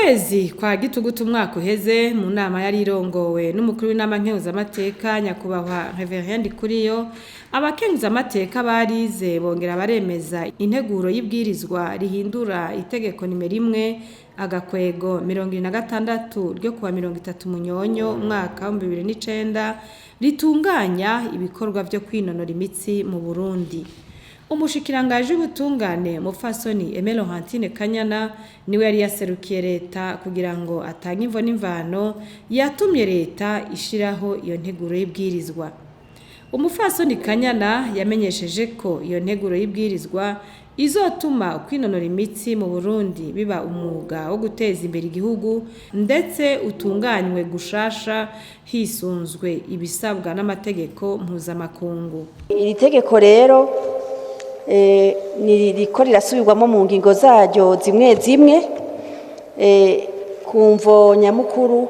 kwezi kwa gitugutu umwaka uheze mu nama yari irongowe n'umukuru w'inama nkenguzamateka nyakubahwa Reverend Kuriyo, abakenguzamateka barize bongera baremeza integuro y'ibwirizwa rihindura itegeko nimero 1/26 ryo kuwa 30 Munyonyo umwaka wa 2009 ritunganya ibikorwa byo kwinonora imitsi mu Burundi. Umushikirangaje w'ubutungane Mupfasoni Aimé Laurentine Kanyana niwe yari yaserukiye leta kugira ngo atange imvo n'imvano yatumye leta ishiraho iyo nteguro y'ibwirizwa. Umupfasoni Kanyana yamenyesheje ko iyo nteguro y'ibwirizwa izotuma kwinonora imitsi mu Burundi biba umwuga wo guteza imbere igihugu ndetse utunganywe gushasha hisunzwe ibisabwa n'amategeko mpuzamakungu. Iri tegeko rero niriko rirasubirwamo mu ngingo zaryo zimwe zimwe kumvo nyamukuru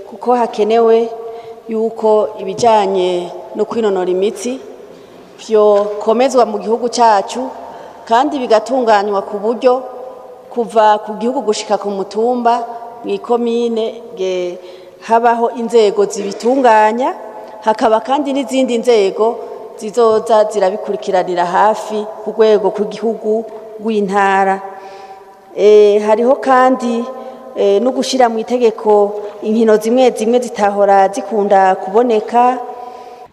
kuko hakenewe yuko ibijanye no kwinonora imitsi byo komezwa mu gihugu cyacu kandi bigatunganywa ku buryo kuva ku gihugu gushika ku mutumba mw'ikomine habaho inzego zibitunganya, hakaba kandi n'izindi nzego zizoza zirabikurikiranira hafi ku rwego rw'igihugu rw'intara. Hariho kandi no gushira mu itegeko inkino zimwe zimwe zitahora zikunda kuboneka.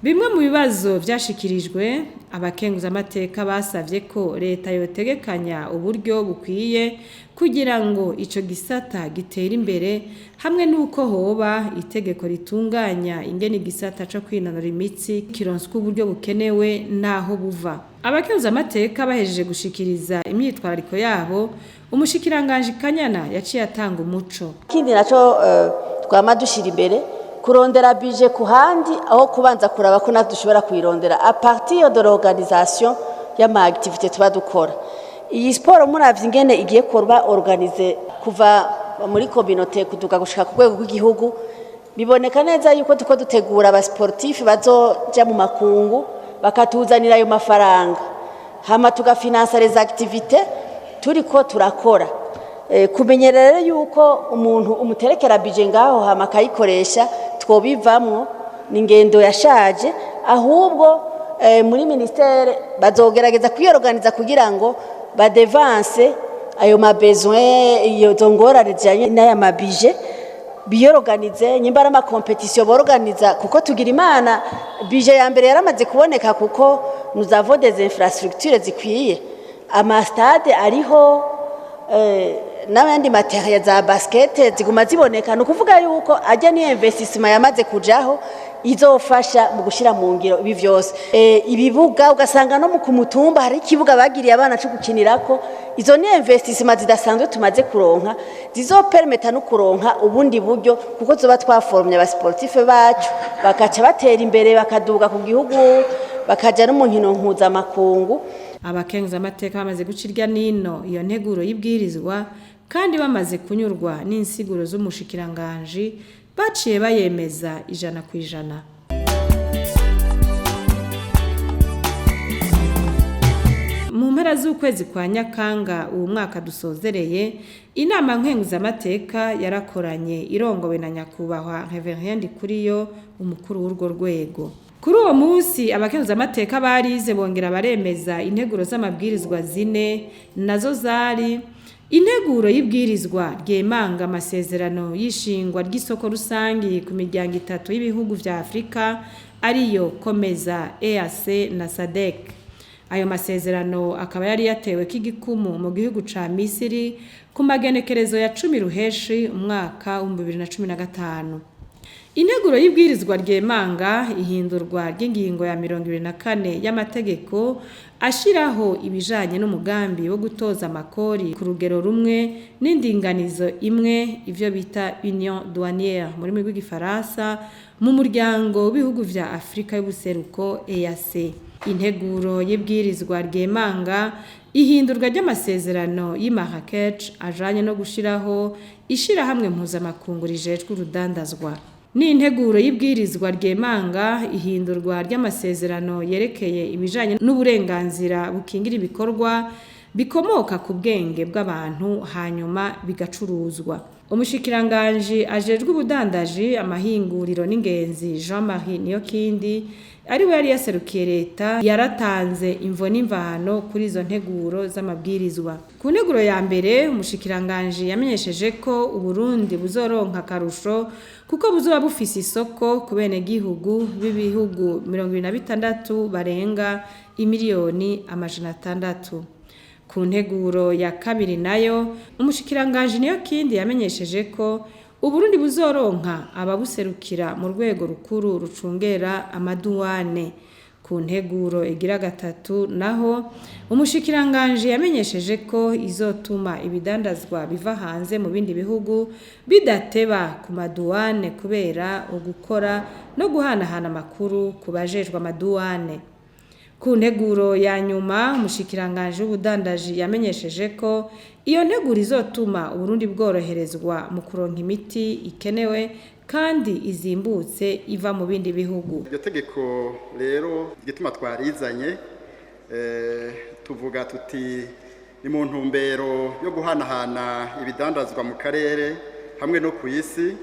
Bimwe mu bibazo byashikirijwe abakenguzamateka basavye ko leta yotegekanya uburyo bukwiye kugira ngo ico gisata gitera imbere hamwe nuko hoba itegeko ritunganya ingene igisata cyo kwinonora imitsi kironswa uburyo bukenewe naho buva. Abakenguzamateka bahejeje gushikiriza imyitwarariko yabo, umushikiranganje Kanyana yaciye atanga umuco. Kindi naco twama dushira imbere kurondera budget ku handi aho kubanza kuraba ko dushobora kwirondera a partir de l'organisation y'ama activité tuba dukora. Iyi sport muravye ingene igiye korwa organize kuva muri communauté kuduga gushika ku rwego rw'igihugu, biboneka neza yuko tuko dutegura aba sportif bazoja mu makungu bakatuzanira ayo mafaranga, hama tugafinansa les activités turiko turakora. Kumenyerera yuko umuntu umuterekera budget ngaho hama kayikoresha twobivamwo n'ingendo yashaje, ahubwo muri ministere bazogerageza kwiyorganiza kugira ngo badevanse ayo mabesoin iyo zongorane zijanye n'aya mabije biyorganize nyimbara ama competition borganiza kuko tugira imana bije ya mbere yaramaze kuboneka kuko nous avons des infrastructures zikwiye, ama stade ariho n'abandi materiel za basket ziguma ziboneka, no kuvuga yuko ajya ni investissement yamaze kujaho izofasha mu gushira mu ngiro ibi vyose. Ibibuga ugasanga no mu kumutumba hari ikibuga bagiriye abana cyo gukinirako, izo ni investissement zidasanzwe tumaze kuronka zizopermeta no kuronka ubundi buryo kuko zoba twaformye aba sportif bacu bakaca batera imbere bakaduga ku gihugu bakaja no mu nkino mpuzamakungu. Abakenguzamateka bamaze gucirya nino iyo nteguro y'ibwirizwa kandi bamaze kunyurwa n'insiguro z'umushikiranganje baciye bayemeza 100%. Mu mpera z'ukwezi kwa Nyakanga uwo mwaka dusozereye, inama nkenguzamateka yarakoranye irongowe na nyakubahwa Reverend Kuriyo umukuru w'urwo rwego. Kuri uwo munsi abakenguzamateka barize bongera baremeza integuro z'amabwirizwa zine, nazo zari integuro y'ibwirizwa ryemanga amasezerano y'ishingwa ry'isoko rusangi ku miryango 3 y'ibihugu vya Afrika ariyo Komeza, EAC na SADC. Ayo masezerano akaba yari yatewe k'igikumu mu gihugu ca Misiri ku magenekerezo ya 10 Ruheshi umwaka wa 2015. Integuro y'ibwirizwa ryemanga ihindurwa ry'ingingo ya 24 y'amategeko ashiraho ibijanye n'umugambi wo gutoza amakori ku rugero rumwe n'indinganizo imwe, ivyo bita Union douanière muri rw'igifaransa mu muryango w'ibihugu vya Afrika y'ubuseruko EAC. Integuro y'ibwirizwa ryemanga ihindurwa ry'amasezerano y'Marrakech ajanye no gushiraho ishirahamwe mpuzamakungu rijejwe urudandazwa. Ni integuro y'ibwirizwa ryemanga ihindurwa ry'amasezerano yerekeye ibijanye n'uburenganzira bukingira ibikorwa bikomoka ku bwenge bw'abantu hanyuma bigacuruzwa. Umushikiranganji ajejwe ubudandaji, amahinguriro n'ingenzi Jean-Marie Niyokindi ariwe yari yaserukiye leta yaratanze imvo n'imvano kuri izo nteguro z'amabwirizwa. Ku nteguro ya mbere umushikiranganji yamenyesheje ko Uburundi buzoronka akarusho kuko buzoba bufise isoko ku benegihugu b'ibihugu 26 barenga imiliyoni 600. Ku nteguro ya kabiri nayo umushikiranganji Niyokindi yamenyesheje ko Uburundi buzoronka ababuserukira mu rwego rukuru rucungera amaduwane. Ku nteguro igira gatatu naho umushikiranganji yamenyesheje ko izotuma ibidandazwa biva hanze mu bindi bihugu bidateba ku maduwane kubera ugukora no guhanahana amakuru ku bajejwe amaduwane. Ku nteguro ya nyuma umushikiranganji w'ubudandaji yamenyesheje ko iyo nteguro izotuma Uburundi bworoherezwa mu kuronka imiti ikenewe kandi izimbutse iva mu bindi bihugu. Iryo tegeko rero igituma twarizanye tuvuga tuti ni mu ntumbero yo guhanahana ibidandazwa mu karere hamwe no ku isi.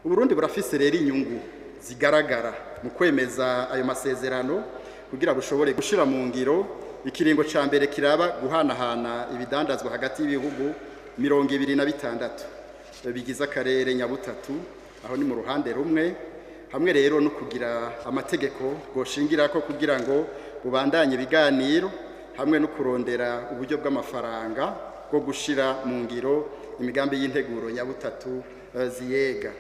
Uburundi burafise rero inyungu zigaragara mu kwemeza ayo masezerano kugira bushobore gushira mu ngiro ikiringo ca mbere kiraba guhanahana ibidandazwa hagati y'ibihugu 26 bigize akarere nyabutatu, aho ni mu ruhande rumwe, hamwe rero no kugira amategeko goshingirako kugira ngo bubandanye ibiganiro hamwe no kurondera uburyo bw'amafaranga bwo gushira mu ngiro imigambi y'integuro nyabutatu ziyega.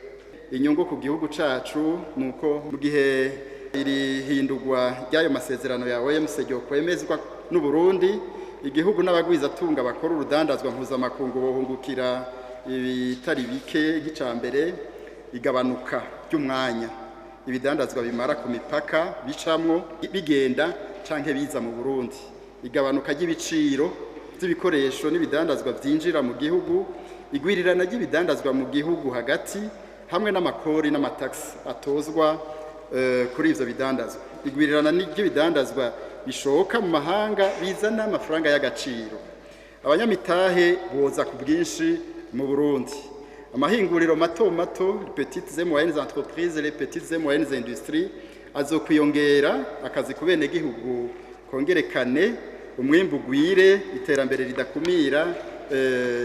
Inyungu ku gihugu cacu nuko mu gihe iri hindurwa ry'ayo masezerano ya OMC ryo kwemezwa n'u Burundi, igihugu n'abagwiza tunga bakora urudandazwa mpuzamakungu bohungukira ibitari bike nk'icambere igabanuka ry'umwanya ibidandazwa bimara ku mipaka bicamwo bigenda canke biza mu Burundi, igabanuka ry'ibiciro by'ibikoresho n'ibidandazwa vyinjira mu gihugu, igwirirana ry'ibidandazwa mu gihugu hagati hamwe n'amakori n'amataxi atozwa kuri ivyo bidandazwa, igwirirana ry'ibidandazwa bishoka mu mahanga bizana amafaranga y'agaciro. Abanyamitahe boza ku bwinshi mu Burundi, amahinguriro mato mato, petites et moyennes entreprises, les petites et moyennes industries azokwiyongera, akazi ku bene gihugu kongerekane, umwimbu gwire, iterambere ridakumira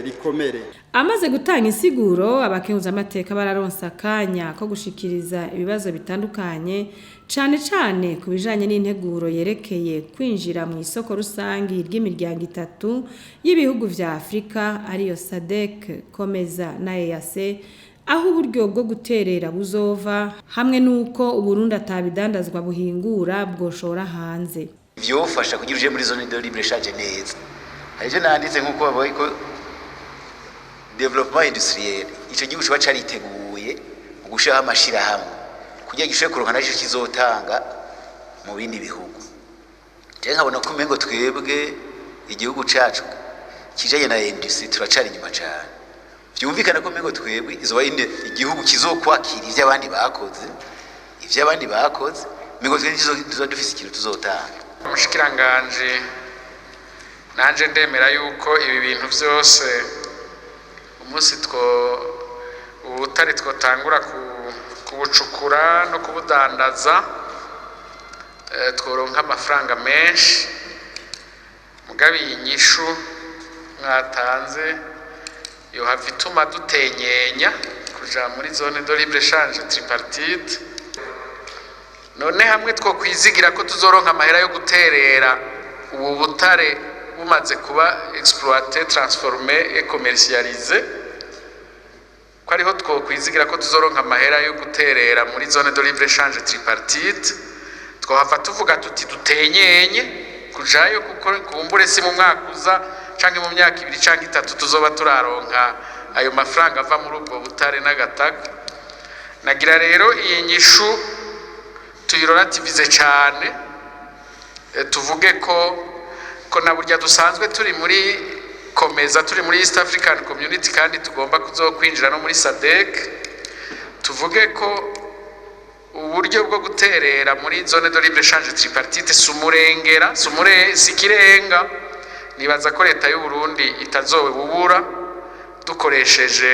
rikomere. Amaze gutanga insiguro, abakenguza amateka bararonsa akanya ko gushikiriza ibibazo bitandukanye cane ku bijanye n'integuro yerekeye kwinjira mu isoko rusangi ry'imiryango 3 y'ibihugu vya Afrika ariyo SADC, Komeza na EAC, aho uburyo bwo guterera buzova hamwe nuko Uburundi atabidandazwa buhingura bwoshora hanze. Vyofasha kugira uje muri zone de libre échange neza. Arije nanditse nkuko bavuga ko development industriel ico gihugu cyo cariteguye gushaha amashira hamwe kugira gishoye kuronka naco kizotanga mu bindi bihugu. Je nkabona ko mengo twebwe igihugu cacu kijanye na industry turacari nyuma cyane. Vyumvikana ko mengo twebwe izo inde igihugu kizokwakira ivyo abandi bakoze mengo twebwe dufise ikintu tuzotanga. Umushikiranganje nanje ndemera yuko ibi bintu byose umunsi ubutari twotangura kubucukura no kubudandaza tworonka amafaranga menshi, mugabe inyishu mwatanze yo havituma dutenyenya kuja muri zone de libre échange tripartite. None hamwe two kwizigira ko tuzoronka amahera yo guterera ubu butare bumaze kuba exploité, transformé et commercialisé, ko ariho two kwizigira ko tuzoronka amahera yo guterera muri zone de libre échange tripartite, twohava tuvuga tuti dutenyenye kujayo kuko kumbure si mu mwaka uza canke mu myaka 2 canke 3 tuzoba turaronka ayo mafaranga ava muri ubwo butare n'agataka. Nagira rero iyi nyishu tuyirorativize cyane, tuvuge ko na burya dusanzwe turi muri Komeza, turi muri East African Community kandi tugomba kuzokwinjira no muri SADC. Tuvuge ko uburyo bwo guterera muri zone de libre échange tripartite sikirenga nibaza ko leta y'u Burundi itazowe bubura dukoresheje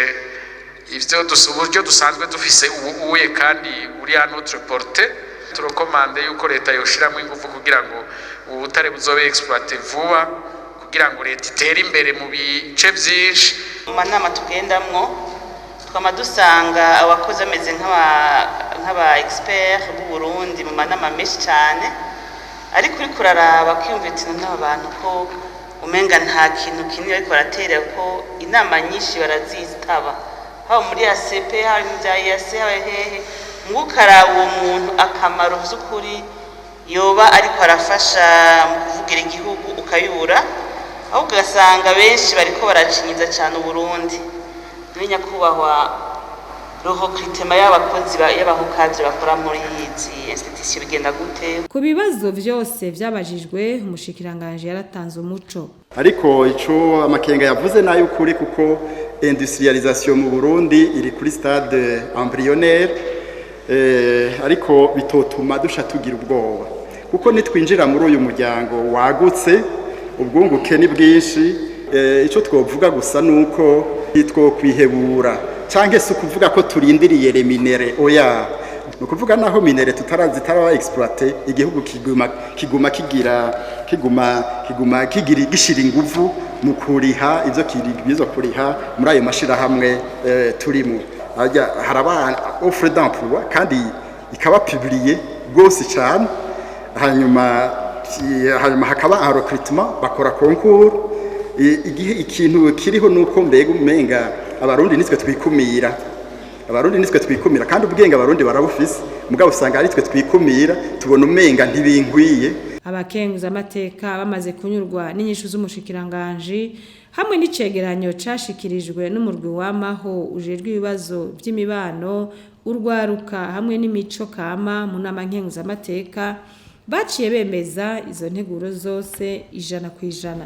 uburyo dusanzwe dufise ubuye kandi uri à notre portée. Turokomande yuko leta yoshiramo ingufu kugira ngo ubu butare buzobe exploité vuba kugira ngo leta itere imbere mu bice byinshi. Mu manama tugendamwo twama dusanga abakozi ameze nk'aba expert b'u Burundi mu manama menshi cyane, ariko uri kuraraba kwiyumvitse n'abantu ko umenga nta kintu kinini ariko baratera ko inama nyinshi barazitaba, haba muri ACP, haba mu bya IAC, haba hehe, ngukaraba uwo muntu akamaro vy'ukuri yoba ariko arafasha mu kuvugira igihugu ukayura, ahubwo ugasanga benshi bariko baracinyiza cyane Burundi. Ni nyakubahwa roho kritema y'abakozi y'abahukavye bakora muri izi institution bigenda gute? Ku bibazo vyose vyabajijwe umushikiranganje yaratanze umuco. Ariko ico amakenga yavuze nayo kuri kuko industrialisation mu Burundi iri kuri stade embryonnaire, ariko bitotuma dusha tugira ubwoba kuko nitwinjira muri uyu muryango wagutse ubwunguke ni bwinshi. Ico twovuga gusa nuko hitwo kwihebura canke se kuvuga ko turindiriye reminere, oya, nukuvuga naho minere tutarazitara exploiter igihugu kiguma gishira ingufu mu kuriha ivyo kirigwizo kuriha muri ayo mashira hamwe turimo. Haraba offre d'emploi kandi ikaba publiée gose cyane, hanyuma hakaba un recrutement bakora concours. Igihe ikintu kiriho nuko mbega umenga abarundi nitwe twikumira, kandi ubwenge abarundi barabufise, mugabo usanga ari twe twikumira, tubona umenga ntibinkwiye. Abakenguza amateka bamaze kunyurwa n'inyishu z'umushikiranganje hamwe n'icegeranyo cashikirijwe n'umurwi w'amaho ujejwe ibibazo by'imibano, urwaruka hamwe n'imico kama mu nama nkenguza amateka, baciye bemeza izo nteguro zose 100%.